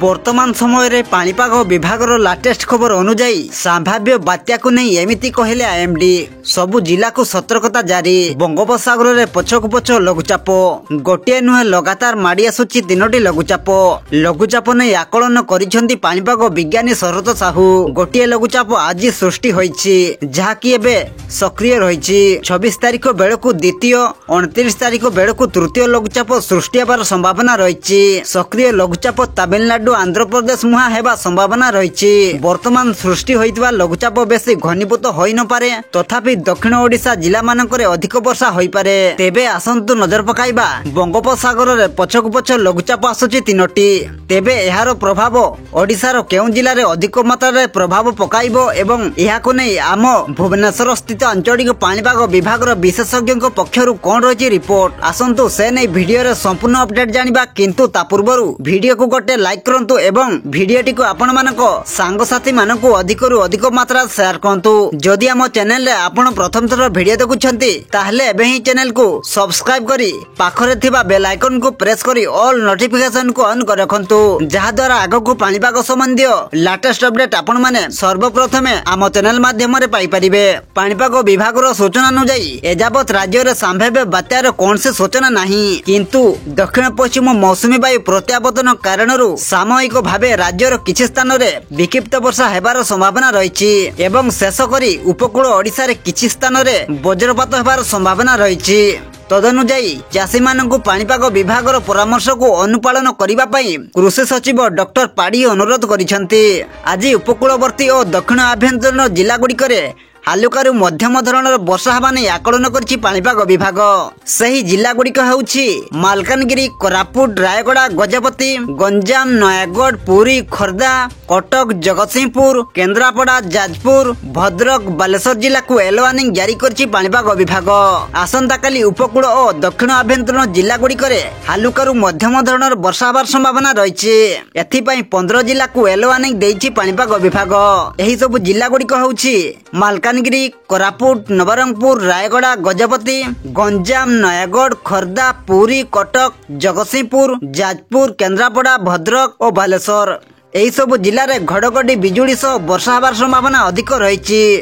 वर्तमान समय रे पाणीपाग विभागर लाटेस्ट खबर अनुजाई संभाव्य बात्या को नहीं एमिति कहले आईएमडी। सबु जिला को सतर्कता जारी। बंगोपसागर रे पछकु पछ लघुचाप गोटे नुहे लगातार माड़ी आसुची तीनोटी लघुचाप नहीं आकलन करिसेंती पाणीपाग विज्ञानी शरत साहू। गोटे लघुचाप आज सृष्टि होईची जहाकी एबे सक्रिय रहिची। 26 तारिख बेलकु द्वितीय 29 तारिख बेलकु तृतीय लघुचाप सृष्टि हेबार संभावना रहिची। सक्रिय लघुचाप तमिलनाडु आंध्र प्रदेश मुहा हेबा संभावना रहिची। वर्तमान सृष्टि होइतबा लघुचाप बेसी घनीभूत होई न पारे, तथापि दक्षिण ओडिशा जिला मानकरे अधिक वर्षा होई पारे। तेबे आसंतु नजर पकाइबा बंगोपसागर रे पछकु पछ लघुचाप आसुची तीनोटी। तेबे एहारो प्रभाव ओडिशार केउ जिल्ला रे अधिक मात्रा रे प्रभाव पकाइबो एवं एहाको नै आम भुवनेश्वर स्थित आंचलिक पाणीपाग विभागर विशेषज्ञ पक्षरु कोन रहिची रिपोर्ट। आसंतु से नै वीडियो रे संपूर्ण अपडेट जानिबा, किंतु ता पूर्वरु वीडियो को गोटे लाइक करंतु एवं वीडियोटी को आपण मानको सांगसाथी मानको अधिकरु अधिक मात्रा शेयर करंतु। जदि आम चैनल रे आपण प्रथम थर वीडियो देखुछंती ताहले एबे ही चैनल को सब्सक्राइब करी पाखरे थिबा बेल आइकन को प्रेस करी ऑल नोटिफिकेशन को ऑन कर रखंतु, जहा द्वारा आगो को पाणीपाग संबंधी लेटेस्ट अपडेट आपण माने सर्वप्रथमे आम चैनल माध्यम रे पाई परिबे। पाणीपाग विभागर सूचना अनुसार एजाबत राज्य रे संभाव्य बात्यार कोनसे सूचना नाही, किंतु दक्षिण पश्चिम मौसुमी वायु प्रत्यावर्तन कारणरू सामयिक भावे राज्यर किछि स्थान रे विक्षिप्त वर्षा हेबार संभावना रहिछि एवं शेष करी उपकूल ओडिशा रे किछि स्थान रे वज्रपात हेबार संभावना रहिछि। तदनुजाई चाषी मानकु पाणीपाग विभागर परामर्श को अनुपालन करिबा पई कृषि सचिव डॉक्टर पाड़ी अनुरोध करिसेंती। आज उपकूलवर्ती और दक्षिण आभ्यंतरीण जिला गुड़िकरे हालुकारु मध्यम धरणर वर्षा हेबा नै आकलन करछि पाणीपाग विभाग। सही जिला गुड़िक हेउछि मालकानगिरी, कोरापुट, रायगड़ा, गजपति, गंजाम, नयागढ़, पुरी, खोर्धा, कटक, जगतसिंहपुर, केन्द्रापड़ा, जाजपुर, भद्रक, बालेश्वर जिला को येलो वार्निंग जारी करछि पाणीपाग विभाग। आसंता काली उपकूल और दक्षिण आभ्यंतरीण जिला गुड़िकरे हालुकारु मध्यम धरणर वर्षा हेबार संभावना रहिछि। एथि पई 15 जिला को येलो वार्निंग देछि पाणीपाग विभाग। एही सब जिला गुड़िक हेउछि मालकानगिरी, कोरापुट, नवरंगपुर, रायगड़ा, गजपति, गंजाम, नयागढ़, खोर्धा, पुरी, कटक, जगतसिंहपुर, जाजपुर, केन्द्रापड़ा, भद्रक और बालेश्वर। एही सब जिले में घड़घड़ी बिजुड़ी सह वर्षा हेबार संभावना अधिक रही।